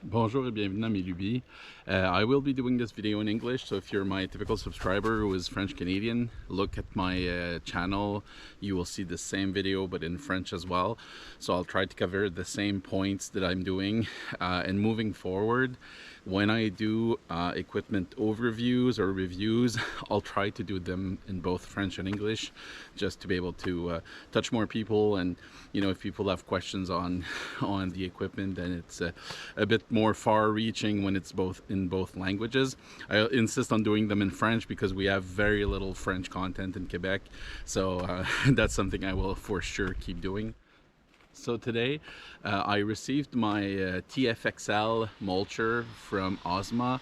Bonjour et bienvenue à mes lubies. I will be doing this video in English, so if you're my typical subscriber who is French Canadian, look at my channel. You will see the same video but in French as well. So I'll try to cover the same points that I'm doing, and moving forward, when I do equipment overviews or reviews, I'll try to do them in both French and English, just to be able to touch more people. And you know, if people have questions on the equipment, then it's a bit more far-reaching when it's both in both languages. I insist on doing them in French because we have very little French content in Quebec, so that's something I will for sure keep doing. So today I received my TFXL mulcher from OSMA,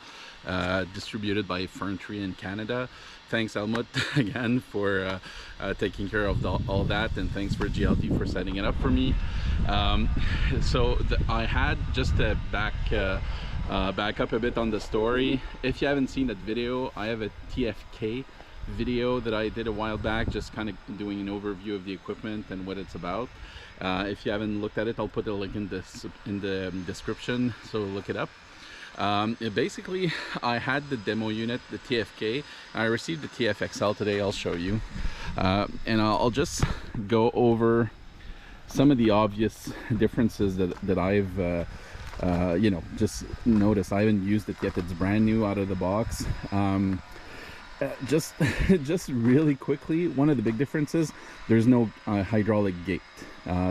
distributed by Ferntree in Canada. Thanks Helmut again for taking care of all that, and thanks for GLT for setting it up for me. I had just to back up a bit on the story. If you haven't seen that video, I have a TFK video that I did a while back, just kind of doing an overview of the equipment and what it's about. If you haven't looked at it, I'll put a link in the description, so look it up. Basically, I had the demo unit, the TFK. I received the TFXL today. I'll show you, and I'll just go over some of the obvious differences that I've you know, just noticed. I haven't used it yet. It's brand new out of the box. Just really quickly, one of the big differences, there's no hydraulic gate.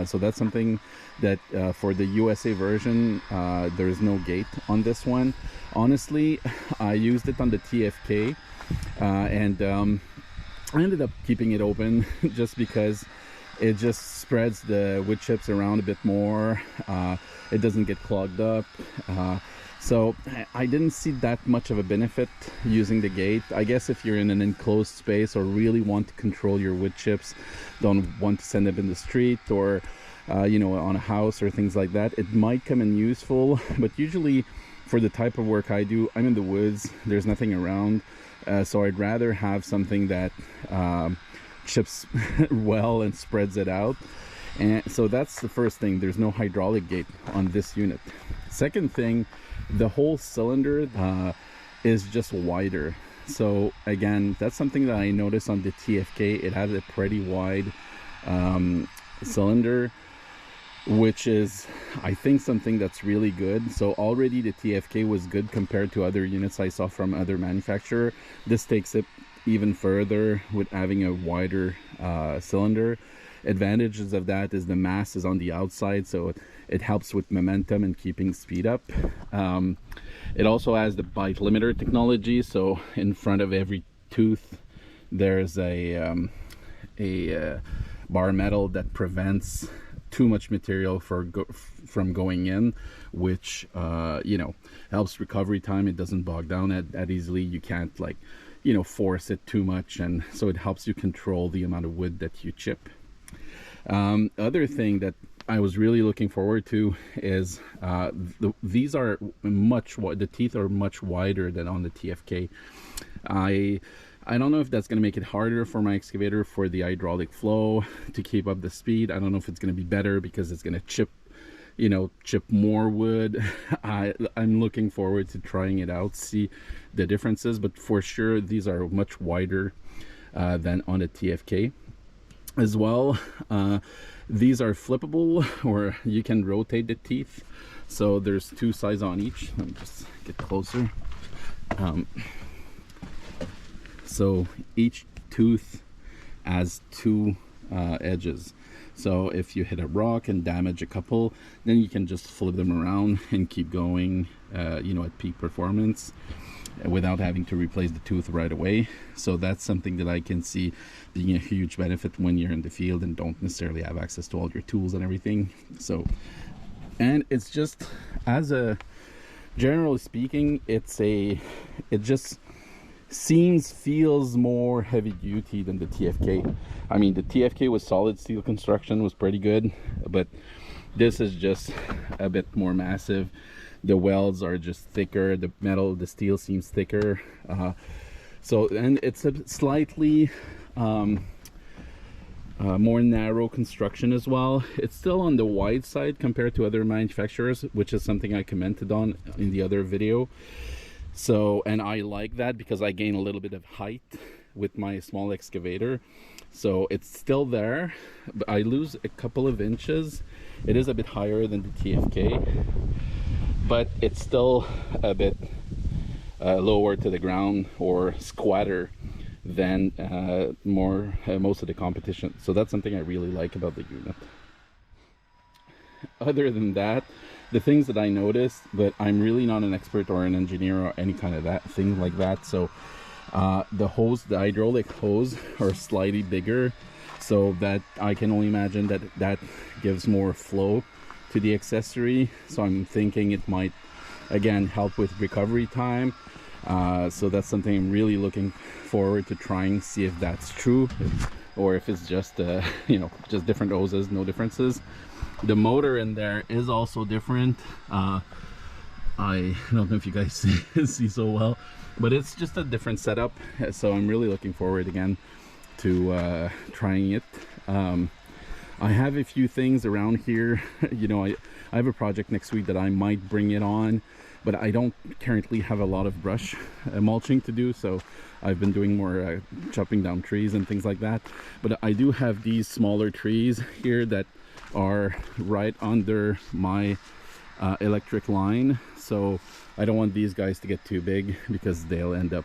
So that's something that for the USA version, there is no gate on this one. Honestly, I used it on the TFK, and I ended up keeping it open just because it just spreads the wood chips around a bit more. It doesn't get clogged up. So I didn't see that much of a benefit using the gate. I guess if you're in an enclosed space or really want to control your wood chips, don't want to send them in the street, or you know, on a house or things like that, it might come in useful. But usually for the type of work I do, I'm in the woods, there's nothing around, so I'd rather have something that chips well and spreads it out. And so that's the first thing. There's no hydraulic gate on this unit. Second thing, the whole cylinder is just wider. So again, that's something that I noticed on the TFK. It has a pretty wide cylinder, which is, I think, something that's really good. So already the TFK was good compared to other units I saw from other manufacturer. This takes it even further with having a wider cylinder. Advantages of that is the mass is on the outside, so it helps with momentum and keeping speed up. It also has the bite limiter technology, so in front of every tooth there's a bar metal that prevents too much material from going in, which you know, helps recovery time. It doesn't bog down that easily. You can't, like, you know, force it too much, and so it helps you control the amount of wood that you chip. Other thing that I was really looking forward to is these are the teeth are much wider than on the TFK. I don't know if that's going to make it harder for my excavator for the hydraulic flow to keep up the speed. I don't know if it's going to be better because it's going to chip, you know, chip more wood. I'm looking forward to trying it out, see the differences, but for sure these are much wider than on the TFK. As well, these are flippable, or you can rotate the teeth. So there's two sides on each. Let me just get closer. So each tooth has two edges. So if you hit a rock and damage a couple, then you can just flip them around and keep going, you know, at peak performance, without having to replace the tooth right away. So that's something that I can see being a huge benefit when you're in the field and don't necessarily have access to all your tools and everything. So, and it's just, as a generally speaking, it just feels more heavy duty than the TFK. I mean, the TFK with solid steel construction was pretty good, but this is just a bit more massive. The welds are just thicker, the steel seems thicker, so, and it's a slightly more narrow construction as well. It's still on the wide side compared to other manufacturers, which is something I commented on in the other video. So, and I like that because I gain a little bit of height with my small excavator. So it's still there, but I lose a couple of inches. It is a bit higher than the TFK, but it's still a bit lower to the ground, or squatter than most of the competition. So that's something I really like about the unit. Other than that, the things that I noticed, but I'm really not an expert or an engineer or any kind of that thing like that. So the hydraulic hose are slightly bigger, so that I can only imagine that that gives more flow to the accessory. So I'm thinking it might again help with recovery time. So that's something I'm really looking forward to trying, see if that's true, or if it's just you know, just different hoses, no differences. The motor in there is also different. I don't know if you guys see so well, but it's just a different setup. So I'm really looking forward again to trying it. I have a few things around here. You know, I have a project next week that I might bring it on, but I don't currently have a lot of brush mulching to do, so I've been doing more chopping down trees and things like that. But I do have these smaller trees here that are right under my electric line, so I don't want these guys to get too big because they'll end up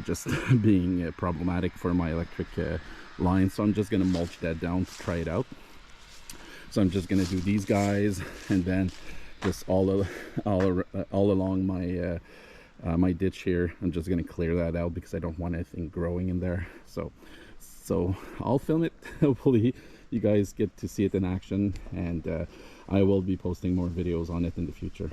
just being problematic for my electric line. So I'm just gonna mulch that down to try it out. So I'm just gonna do these guys, and then just all along my my ditch here, I'm just gonna clear that out because I don't want anything growing in there. So I'll film it. Hopefully you guys get to see it in action, and I will be posting more videos on it in the future.